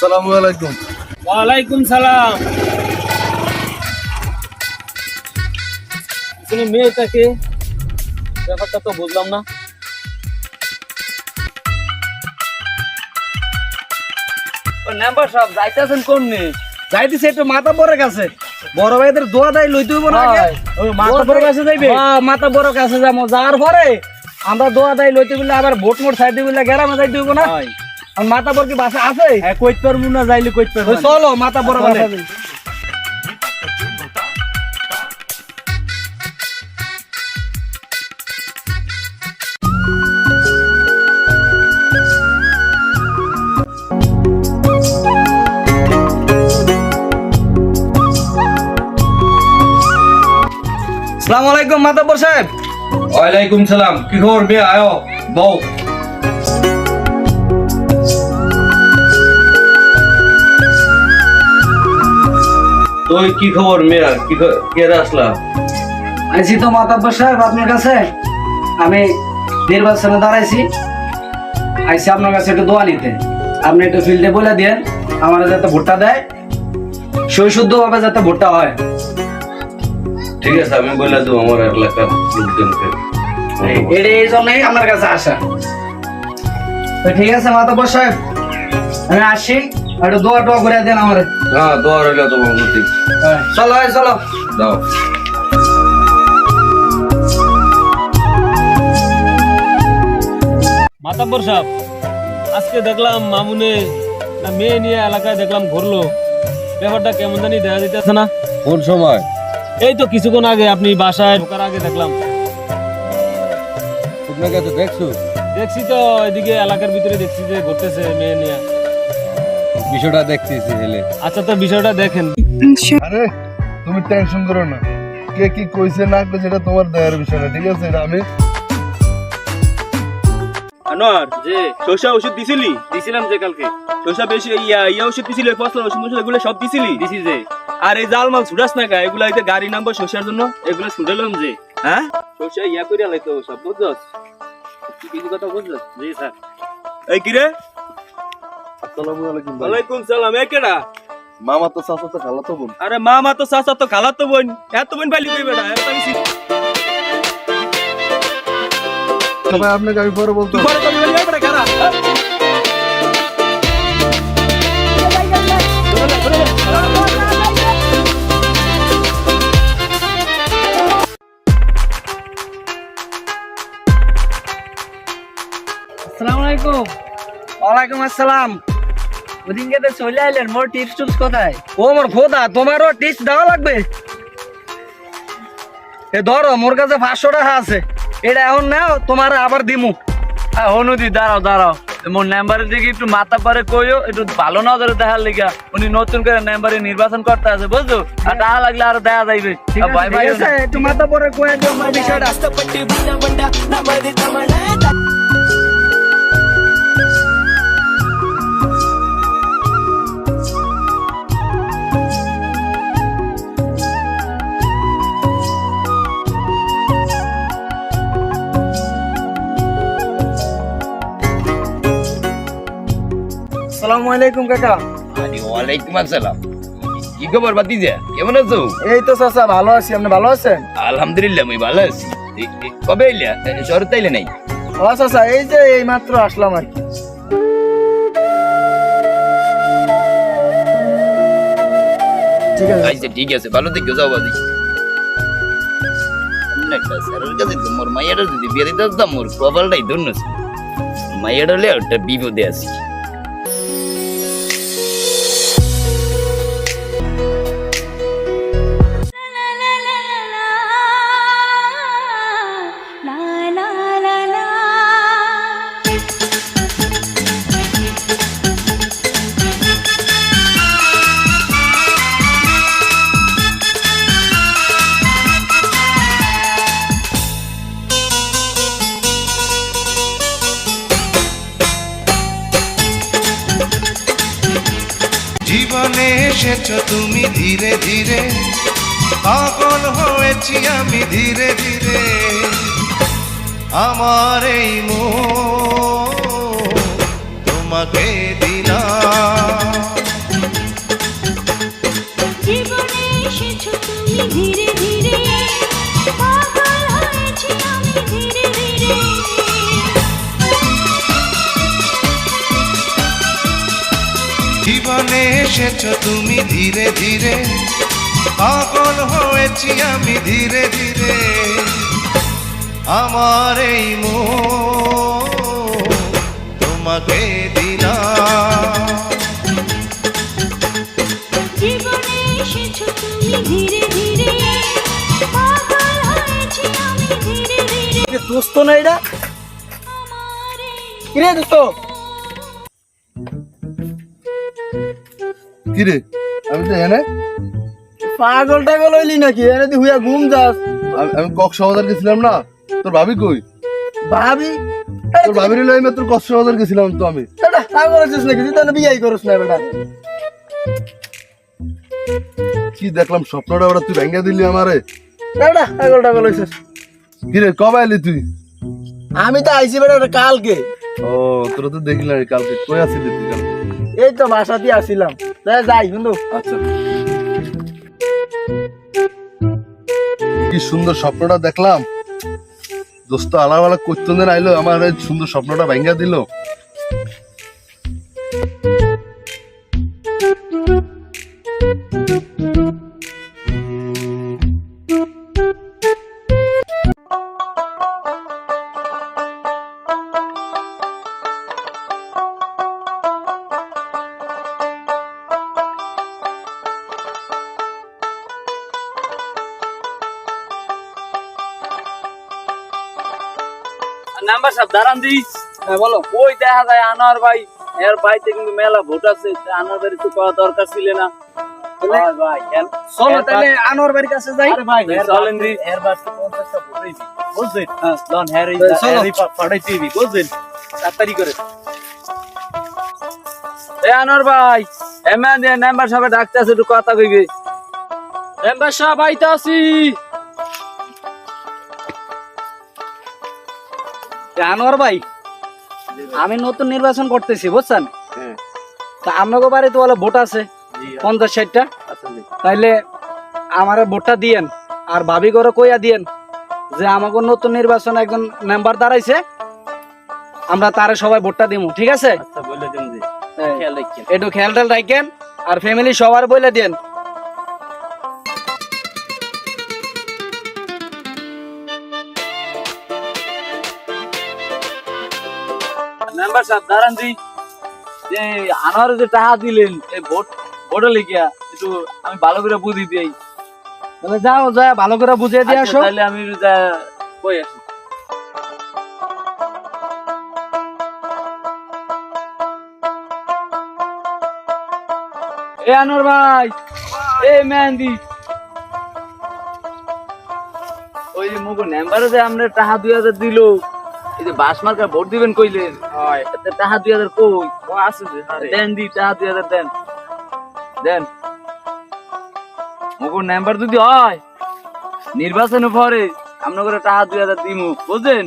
আসসালামু আলাইকুম। ওয়ালাইকুম সালাম। তুমি মেয়েটাকে ব্যাপারটা তো বুঝলাম না। নাম্বার সব যাইতেছেন কোন নে যাইতেছে একটু মাথা বড় কাছে বড় ভাইদের দোয়া দেয় লইতে হইব না ওই মাথা বড় কাছে যাইবে? হ্যাঁ মাথা বড় কাছে যাবো যাওয়ার পরে আমরা দোয়া দেয় লইতে বললে আবার ভোট মোট সাইড দিবলে গ্রামে যাইতে হইব না। আর মাথা বড় কি বাসা আছে? হ্যাঁ কইতে পারবো না, যাইলে কইতে পারবো। চলো মাথা বড় বাসা যাই। আসসালামু আলাইকুম মাতাব্বর সাহেব। ওয়ালাইকুম সালাম। কি খবর মেয়ে? আয়ো বউ। তুই কি খবর মেয়ে? কি কে আসলা? আইছি তো মাতাব্বর সাহেব আপনার কাছে। আমি নির্বাচনে দাঁড়াইছি, আইছি আপনার কাছে একটু দোয়া নিতে। আপনি একটু ফিল্ডে বলে দেন আমার যাতে ভোটটা দেয়, সৈশুদ্ধ ভাবে যাতে ভোটটা হয়। ঠিক আছে, আমি বলে দেবো আমার এলাকার লোকজনকে। এই জন্যই আমার কাছে আসা। তো ঠিক আছে মাতাব্বর সাহেব, আমি আসি, একটু দোয়া টোয়া করে দেন আমার। হ্যাঁ দোয়া রইল তোমার প্রতি। চলো চলো দাও। মাতাব্বর সাহেব, আজকে দেখলাম মামুনে মেয়ে নিয়ে এলাকায় দেখলাম ঘুরলো, ব্যাপারটা কেমন জানি দেখা দিতেছে না? কোন সময়? এই তো কিছুক্ষণ আগে, আপনি বাসায় ঢোকার আগে দেখলাম। আপনাকে তো দেখছো? দেখছি তো, এদিকে এলাকার ভিতরে দেখছি যে ঘুরতেছে মেয়ে নিয়ে। বিষয়টা দেখতেছি হেলে। আচ্ছা তো বিষয়টা দেখেন। আরে তুমি টেনশন করো না, কে কি কইছে না কইছে এটা তোমার দেয়ার বিষয় না, ঠিক আছে? এটা আমি আনোয়ার যে শসা ওষুধ দিছিলি? দিছিলাম যে কালকে। শসা বেশি ইয়া ওষুধ দিছিলি, ফসল ওষুধ এগুলো সব দিছিলি? দিছি যে। আর এই জাল মাল ছুটাস না কা? এগুলা এই যে গাড়ি নাম্বার শসার জন্য এগুলো ছুটালাম যে। হ্যাঁ শসা ইয়া করে আলাইতো সব, বুঝছস? তুই কিছু কথা বুঝছস? জি স্যার। এই কি রে? আসসালামু আলাইকুম ভাই। ওয়ালাইকুম সালাম। এ কেডা? মামা তো চাচা তো খালাতো বোন। আরে মামা তো চাচা তো খালা তো বোন, এত বোন পাইলি কই বেটা? এত আমি সবাই আপনাকে আমি পরে বলতে পরে কবি বলি বেটা কারা? আসসালামু আলাইকুম। ওয়ালাইকুম আসসালাম। ওদিনকে তো চলে আইলেন, মোর টিপস টুপস কোথায়? ও মোর খোদা, তোমারও টিপস দেওয়া লাগবে? এ ধরো, মোর কাছে 500 টাকা আছে, এটা এখন নাও, তোমার আবার দিমু। হনুদি দাঁড়াও দাঁড়াও, মোর নাম্বারের দিকে একটু মাথা পারে কইও, একটু ভালো নজরে দেখার লিগা। উনি নতুন করে নাম্বারে নির্বাচন করতে আছে, বুঝছো? আর টাকা লাগলে আরো দেখা যাইবে। ভাই ভাই একটু মাথা পরে কয়ে দিও আমার বিষয়টা। আসসালামু আলাইকুম কাকা। ওয়ালাইকুম আসসালাম। কি খবর ভাতিজা, কেমন আছো? এই তো চাচা ভালো আছি, আপনি ভালো আছেন? আলহামদুলিল্লাহ আমি ভালো আছি। কবে আইলা? শহরে তাইলে নাই? ও চাচা এই যে এই মাত্র আসলাম আর কি। ঠিক আছে আচ্ছা ঠিক আছে, ভালো থেকে যাও বাজি। একটা স্যারের কাছে তো মোর মাইয়াটা যদি বিয়ে দিতে আসতাম, মোর কপালটাই ধন্য ছিল। মাইয়াটা হলে একটা বিপদে আছি। জীবনে এসেছো তুমি ধীরে ধীরে, পাগল হয়েছি আমি ধীরে ধীরে। আমার এই মন তোমাকে দিলাম। এসেছো তুমি ধীরে ধীরে পাগল হয়েছি আমি ধীরে ধীরে জীবনে এসেছো তুমি ধীরে ধীরে পাগল হয়েছি আমি ধীরে ধীরে আমার এই মন তোমাকে দিলাম জীবনে এসেছো তুমি ধীরে ধীরে পাগল হয়েছি আমি ধীরে ধীরে দোস্ত না এটা কিরে দোস্ত কিরে আমি তো এনে পাগল টাগল হইলি নাকি এনে তুই হুইয়া ঘুম যাস আমি কক্সবাজার গেছিলাম না, তোর ভাবি কই? ভাবি তোর ভাবির লই আমি তোর কক্সবাজার গেছিলাম তো আমি। এটা পাগল হচ্ছিস নাকি তুই তো বিয়াই করস না বেটা কি দেখলাম স্বপ্নটা ওরা তুই ভেঙে দিলি আমারে। এটা পাগল টাগল হইছিস কিরে কবে এলি তুই? আমি তো আইছি বেটা ওটা কালকে ও তোরা তো দেখলি না কালকে, কই আছিলি তুই কালকে? এই তো বাসাতে আসছিলাম যাই বন্ধু আচ্ছা কি সুন্দর স্বপ্নটা দেখলাম, দোস্ত আলাদা করতে দিন আইলো আমার এই সুন্দর স্বপ্নটা ভেঙে দিল। নাম্বার সব দাঁড়ান দিস। হ্যাঁ বলো ওই দেখা যায় আনোয়ার ভাই, এর বাড়িতে কিন্তু মেলা ভোট আছে, আনোয়ার বাড়ি তো করা দরকার ছিল না। ভাই ভাই চলো তাহলে আনোয়ার বাড়ির কাছে যাই আরে ভাই চলেন দি, এর বাড়িতে 50টা ভোট হইছে বুঝছেন? লন হ্যারি চলো। হ্যারি পাঠাইতে দিবি বুঝছেন, তাড়াতাড়ি করে। এ আনোয়ার ভাই, এমএন নাম্বার সবে ডাকতে আছে, একটু কথা কইবে। নাম্বার সাহেব আইতা আছি। আনোয়ার ভাই আমি নতুন নির্বাচন করতেছি বুঝছেন, তা আপনাকে বাড়ি তো বলে ভোট আছে 50-60টা, তাইলে আমার ভোটটা দিয়েন আর ভাবি করে কইয়া দিয়েন যে আমাকে নতুন নির্বাচন একজন মেম্বার দাঁড়াইছে, আমরা তারে সবাই ভোটটা দিব, ঠিক আছে? আচ্ছা বলে দিন জি, হ্যাঁ, খেয়াল রাখেন। একটু খেয়াল টেয়াল রাখেন আর ফ্যামিলি সবার বলে দেন। মেম্বার সাহেব দাঁড়ান দি, যে আনোয়ার যে টাকা দিলেন এই ভোটে লিখিয়া, একটু আমি ভালো করে বুঝি দিই। তাহলে যাও যা ভালো করে বুঝিয়ে দিয়ে আসো। তাহলে আমি যা কই আসি। এ আনোয়ার ভাই, এ মেহেন্দি, ওই যে মুগু মেম্বারে যে আমরা টাকা 2000 দিল, এই যে বাস মার্কা ভোট দিবেন কইলেন, এতে টাকা 2000 কই? ও আছে যে, দেন দি টাকা 2000 দেন দেন। মুগু মেম্বার যদি হয় নির্বাচনের পরে আমরা করে টাকা 2000 দিমু বুঝছেন?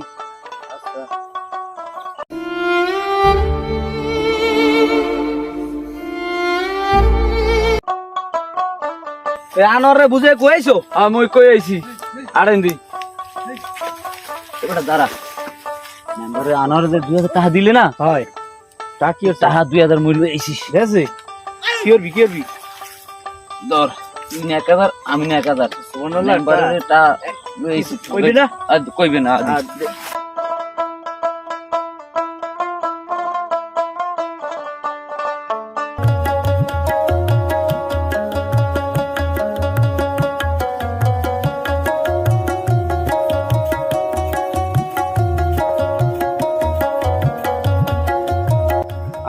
আনোয়ারে বুঝে কইছো? আমি ওই কই আইছি আড়েন দি। এবারে দাঁড়া, মেম্বারে আনোয়ারে যে 2000 টাকা দিলে না, হয় টাকি টাকা 2000 মূল্য আইছিস, ঠিক আছে? কি করবি ধর, তুই না 1000 আমি না 1000, মেম্বারে টাকা লইছি কইবি না? আর কইবে না।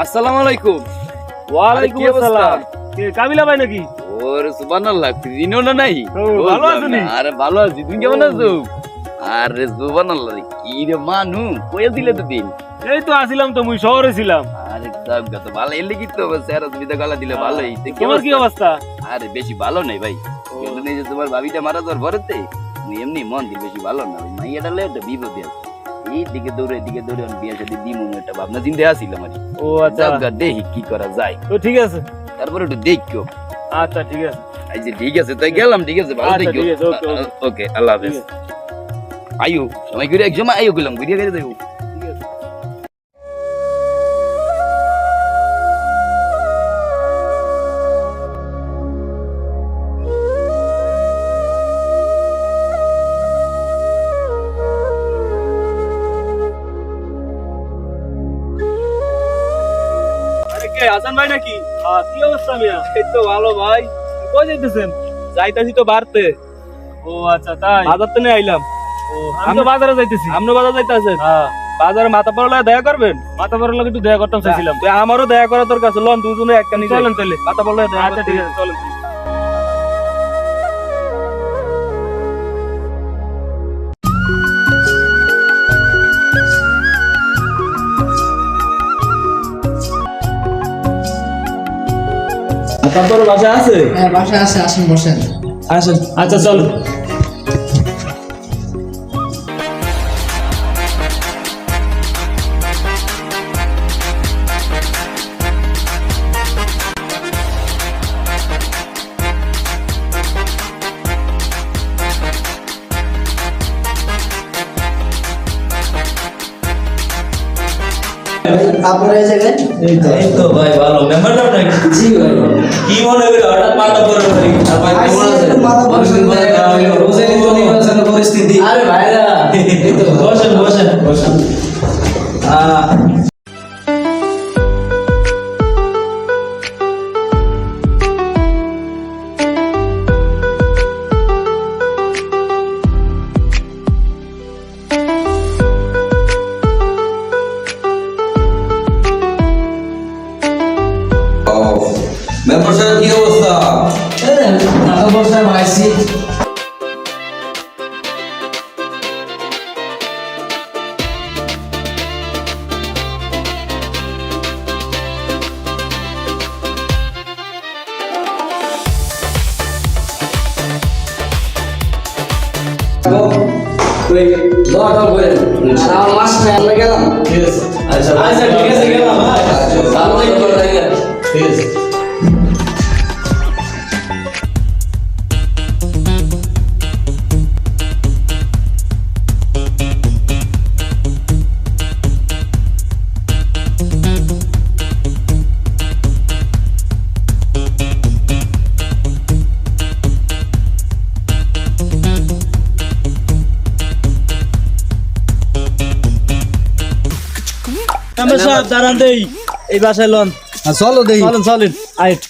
আসসালামু আলাইকুম। ওয়ালাইকুম কি অবস্থা? আসসালাম। কে কাবিলা ভাই নাকি? ওরে সুবহানাল্লাহ, চিনো না নাই? ও, ভালো আছো নি? আরে ভালো আছি, তুই কেমন আছো? আরে সুবহানাল্লাহ রে, কি রে মানু কইয়া দিলে তো দিন। এই তো আসিলাম তো, মুই শহরে ছিলাম। আরে সব তো ভালো, এলে কি তো স্যার তুমি তো গালা দিলে ভালোই। তো তোমার কি অবস্থা? আরে বেশি ভালো নাই ভাই, কিন্তু নেই যে তোমার ভাবিটা মারা তোর ভরতে এমনি মন দিল বেশি ভালো না। ওই মাইয়াটা লে একটা বিপদে আছে, এই দিকে দৌড়ে আমি বিয়ে সাথে দিমু একটা ভাবনা চিন্তা আসিলাম আর কি। ও আচ্ছা, দেখি কি করা যায়, তো ঠিক আছে। তারপরে একটু দেখো। আচ্ছা ঠিক আছে। আচ্ছা ঠিক আছে তাই গেলাম, ঠিক আছে ভালো আচ্ছা, থেকো। ঠিক আছে, ওকে, ওকে। ওকে আল্লাহ হাফেজ। আইও সময় করে এক সময় আইও গেলাম ঘুরিয়ে গেলে দেখো। আরে কে হাসান ভাই নাকি? কি অবস্থা মিয়া? এই তো ভালো ভাই। কই যাইতেছেন? যাইতাছি তো বাড়তে, ও আচ্ছা তাই। বাজার তো নিয়ে আইলাম। ও, আমি তো বাজারে যাইতেছি। আপনি বাজার যাইতাছেন? হ্যাঁ, বাজারে মাথা পড়লে দেখা করবেন? মাথা বড় লোক একটু দেখা করতাম চাইছিলাম। তো আমারও দেখা করা তোর কাছে, লন দুজনে একটা নিয়ে চলেন তাহলে। মাথা পড়লে দেখা আচ্ছা করতে। ঠিক আছে, চলেন। তারপর বাসা আছে? হ্যাঁ বাসায় আছে, আসেন বসেন। আসেন। আচ্ছা চল। আপনারা এই জায়গায়? এই তো ভাই ভালো। মেম্বার সাহেব নাকি? জি ভাই। কি মনে করে হঠাৎ মাথা পড়ে ভাই? আর ভাই কেমন আছেন? পরিস্থিতি। আরে ভাইরা এই তো বসেন বসেন বসেন। মেম্বার সাহেব কি অবস্থা? বসায় আইসি। গেলাম। আচ্ছা আচ্ছা ঠিক আছে গেলাম। ভালো থাকবেন। ঠিক আছে। মেম্বার সাহেব দাঁড়ান দেই, এই বাসায় লন। চলো দেই। চলেন চলেন, আইট।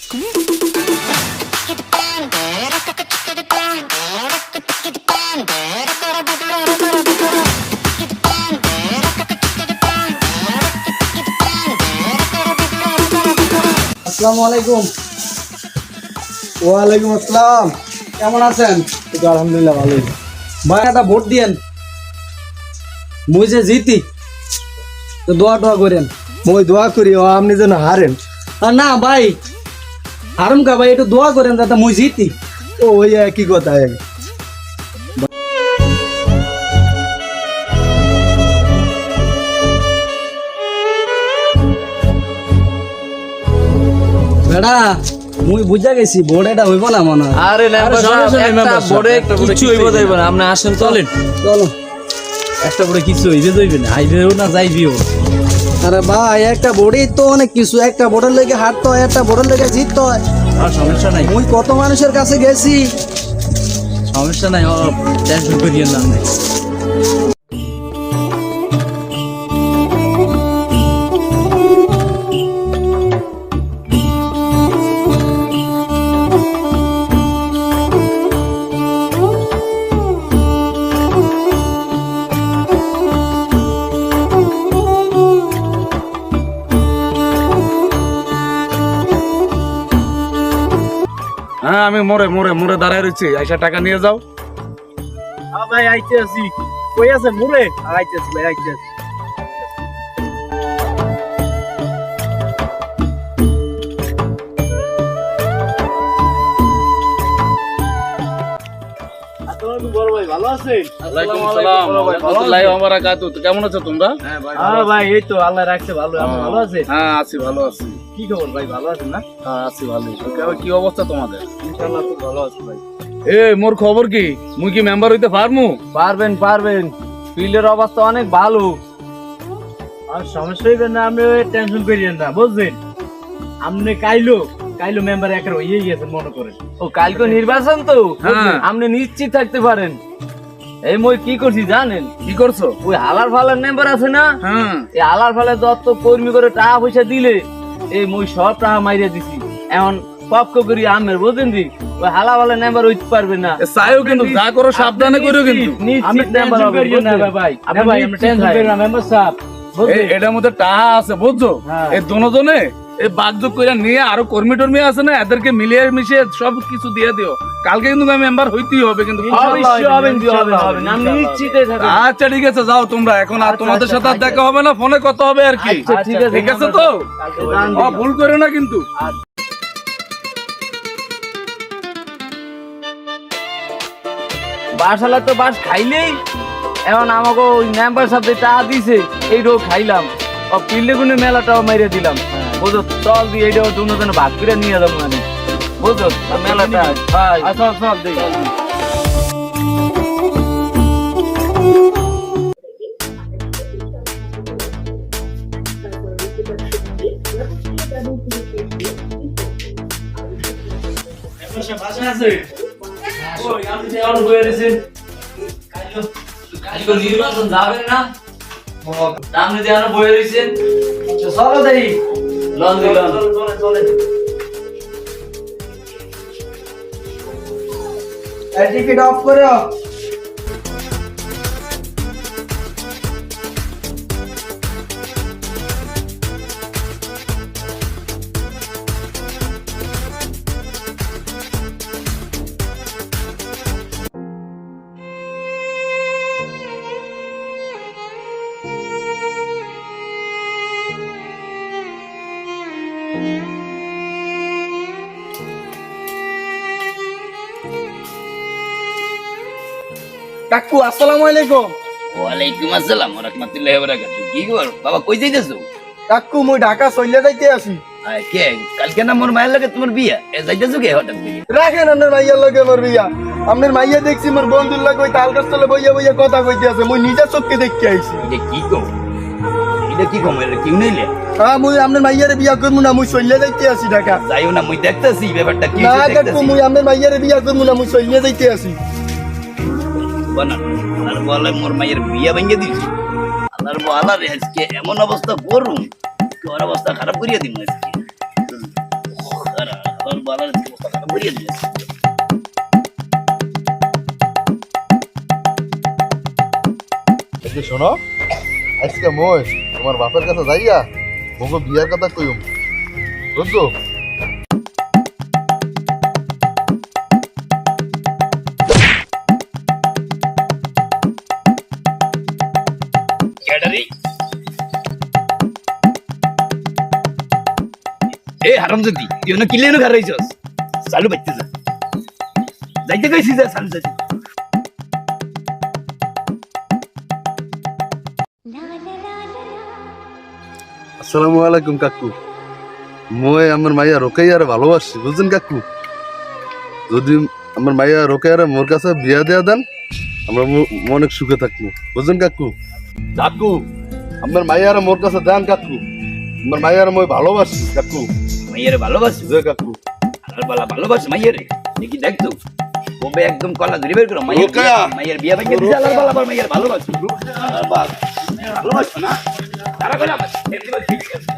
আসসালামু আলাইকুম। ওয়ালাইকুম আসসালাম। কেমন আছেন? আলহামদুলিল্লাহ ভালোই। ভাই একটা ভোট দিয়েন, মুই যে জিতি তো দোয়া টোয়া করেন। মই দোয়া করি ও আপনি যেন হারেন। আর না ভাই হারুম কা ভাই, একটু দোয়া করেন যাতে মুই জিতি। ও ওই একই কথা। বেড়া মুই বুঝা গেছি ভোট এটা হইব না মনে হয়। আরে মেম্বার সাহেব সমস্যা নেই, একটা মেম্বার সাহেব। বোর্ডে একটা বোর্ডে কিছু হইব যাইব না, আপনি আসেন চলেন। চলো। একটা করে কিছু হইবে যাইবে না, আইবেও না যাইবেও। আরে ভাই একটা ভোটই তো অনেক কিছু, একটা ভোটের লেগে হারতে হয়, একটা ভোটের লেগে জিততে হয়। আর সমস্যা নাই, মুই কত মানুষের কাছে গেছি। সমস্যা নাই, টেনশন করিয়ে না। হ্যাঁ আমি মোড়ে মোড়ে মোড়ে দাঁড়ায় রয়েছি, আইসা টাকা নিয়ে যাও। ভাই আইতে আছি। কই আছেন মুরে? আইতে আছি ভাই, আইতে আছি। বড় ভাই ভালো আছেন? ওয়ালাইকুম আসসালাম ওয়া রাহমাতুল্লাহি ওয়া বারাকাতুহু। কেমন আছো তোমরা? হ্যাঁ ভাই, এই তো আল্লাহ রাখছে ভালো। আপনি ভালো আছেন? হ্যাঁ আছি, ভালো আছি। কি খবর ভাই, ভালো আছেন না? হ্যাঁ আছি ভালো। কি অবস্থা তোমাদের? ইনশাআল্লাহ খুব ভালো আছি ভাই। এ মোর খবর কি? মুই কি মেম্বার হইতে পারমু? পারবেন পারবেন, ফিল্ডের অবস্থা অনেক ভালো। আর সমস্যা হইবে না, আপনি টেনশন করিয়েন না, বুঝছেন? আপনি কাইলো মেম্বার একের হয়ে গেছেন মনে করেন। ও কালকে নির্বাচন তো, হ্যাঁ। আপনি নিশ্চিত থাকতে পারেন। এই মই কি করছি জানেন? কি করছো? ওই হালার ফালার মেম্বার আছে না, হ্যাঁ এই হালার ফালে যত কর্মী করে টাকা পয়সা দিলে এই মই সব টাকা মাইরে দিছি। এখন পক্ষ করি আমের, বুঝলেন দি? ওই হালা ফালা মেম্বার হইতে পারবে না। চাইও কিন্তু যা করো সাবধানে করো কিন্তু। নিশ্চিত মেম্বার হবে না ভাই। আপনি ভাই আমরা টেনশন করি না মেম্বার সাহেব। এটার মধ্যে টাহা আছে বুঝছো? এই দোনোজনে এই বাগযোগ করে নিয়ে আরো কর্মী টর্মী আছে না, এদেরকে মিলিয়ে মিশিয়ে সব কিছু দিয়ে দিও। কালকে কিন্তু মেম্বার হইতেই হবে কিন্তু। অবশ্যই হবেন, হবেন। আমি নিশ্চিত থাকি। আচ্ছা ঠিক আছে, যাও তোমরা এখন। আর তোমাদের সাথে আর দেখা হবে না, ফোনে কথা হবে আর কি। আচ্ছা, ঠিক আছে, ঠিক আছে তো? ভুল করে না কিন্তু। বাসালা তো বাস খাইলেই, এখন আমাকে ওই মেম্বার সাহেব টাকা দিছে, এইটাও খাইলাম। ও ফিল্ডে গুনে মেলাটাও মাইরে দিলাম, বুঝো? চল দিয়ে এইটাও দুজনে ভাগ করে নিয়ে যাবো আমি, বুঝো? মেলাটা সব দিই। নির্বাচন যাবেন না, সামনে দিয়ে আরো বয়ে রয়েছেন। চলো দেই লন দিলাম। টিকিট অফ করো। কাকু আসসালামু আলাইকুম। ওয়ালাইকুম আসসালাম ওয়া রাহমাতুল্লাহি ওয়া বারাকাতুহু। কি খবর বাবা, কই যাইতেছো? কাকু মুই ঢাকা চলে যাইতে আছি। কে কালকে না মোর মায়ের লাগে তোমার বিয়া, এ যাইতেছো কে হঠাৎ করে? রাখেন আপনার মাইয়ার লগে মোর বিয়া। আপনার মাইয়া দেখছি মোর বন্ধুর লগে ওই তাল গাছ তলে বইয়া বইয়া কথা কইতে আছে। মুই নিজের চোখকে দেখতে আইছি। এটা কি কও? এটা কি কম? এটা কি নইলে? হ্যাঁ মুই আপনার মাইয়ারে বিয়া করবো না, মুই চলে যাইতে আছি ঢাকা। যাইও না, মুই দেখতাছি ব্যাপারটা কি না হইছে কাকু, দেখতাছি। মুই আপনার মাইয়ারে বিয়া করবো না, মুই চলে যাইতে আছি। বানা আর বলে মোর মায়ের বিয়া ভেঙে দিছি। আল্লাহর বলা রে, আজকে এমন অবস্থা করুম, তোর অবস্থা খারাপ করিয়া দিন আজকে। আল্লাহর বলা রে, অবস্থা খারাপ করিয়া দিন। আজকে শোনো, আজকে মই তোমার বাপের কাছে যাইয়া মোকে বিয়ার কথা কইম, বুঝছো? ক্যাডারি এ হারামজাদি, তুই না কিলেনো ঘর রইছস? চালু বাইতে যা, যাইতে কইছি যা, চালু যাইতে। আসসালামু আলাইকুম কাকু। মই আমার মাইয়া রোকাইয়ারে ভালোবাসি, বুঝছেন কাকু? যদি আমার মাইয়া রোকাইয়ারে মোর কাছে বিয়া দেয়া দেন, আমরা অনেক সুখে থাকবো, বুঝছেন কাকু? কাকু আমার মাইয়ারে মোর কাছে দেন কাকু। আমার মাইয়ারে মই ভালোবাসি কাকু। মাইয়ারে ভালোবাসি? যে কাকু আল্লাহর বলা ভালোবাসি মাইয়ারে, দেখি দেখতো কবে একদম কলা ধরে বের করো। রোকেয়া! মাইয়ার বিয়া ভেঙে দিছে। আল্লাহর বলা মাইয়ার ভালোবাসি। আল্লাহর বলা ভালোবাসো না? তারা কইলা ঠিক আছে।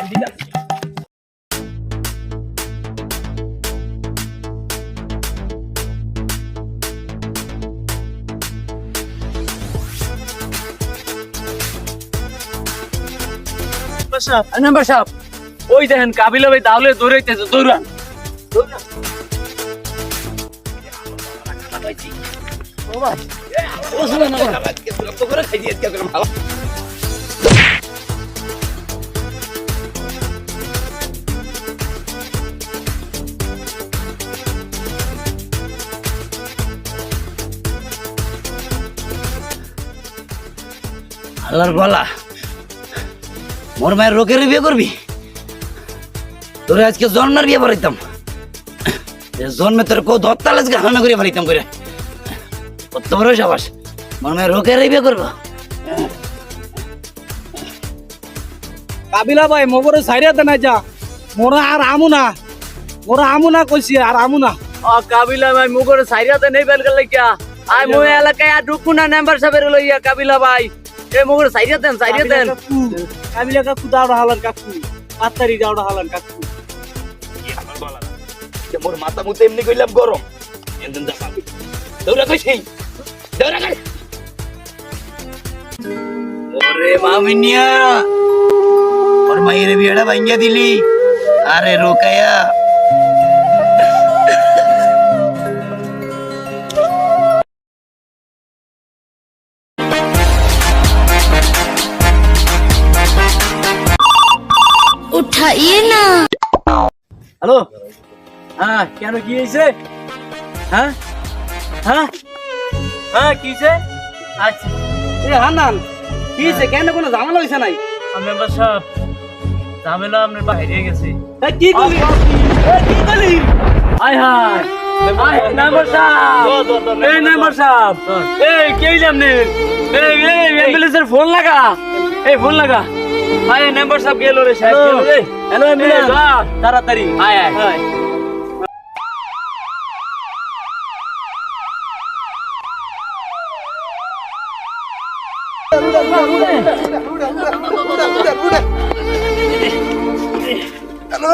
ঠিক আছে। মেম্বার সাহেব, ওই দেখেন কাবিলা ভাই তাহলে দৌড়াইতেছে, দৌড়ান। আল্লাহর গলা মোর মায়ের রোগের বিয়ে করবি তোরে আজকে জন্মের বিয়ে বাড়াইতাম জন্মে তোর কো ধরতাল আজকে হানা করে বাড়াইতাম করে কত বড় সাবাস মোর মায়ের রোগের বিয়ে করবো কাবিলা ভাই মোগরে সাইরাতে না যা মোরা আর আমু না কইছি আর আমু না ও কাবিলা ভাই মুগরে সাইরাতে নেই বেল গেল কিয়া আই মোয় এলাকায় আর ঢুকু না মেম্বার সাহেবের লইয়া কাবিলা ভাই এ মুগরে সাইরাতেন কাবিলা কাকু দাওড়া হালান কাকু আত্তারি দাওড়া হালান কাকু মোর মাথা মুতে এমনি কইলাম গরম এমন যা পাবি দৌড়া কইছি দৌড়া কই ওরে মামিনিয়া ওর মায়ের বিয়েটা ভাঙ্গিয়া দিলি আরে রোকায়া उठाइए ना হ্যালো হ্যাঁ কেন কি হয়েছে হ্যাঁ হ্যাঁ হ্যাঁ কি হয়েছে আচ্ছা এ হান্নান কি হইছে কেন কোনো ঝামেলা হইছে নাই মেম্বার সাহেব ঝামেলা আপনার বাইরে গেছে এ কি করলি হাই হাই মেম্বার সাহেব এই মেম্বার সাহেব এই কে জানে এই অ্যাম্বুলেন্সের ফোন লাগা এই ফোন লাগা হাই মেম্বার সাহেব গেল রে সাহেব গেল রে হ্যালো অ্যাম্বুলেন্স তাড়াতাড়ি আয় আয় হ্যালো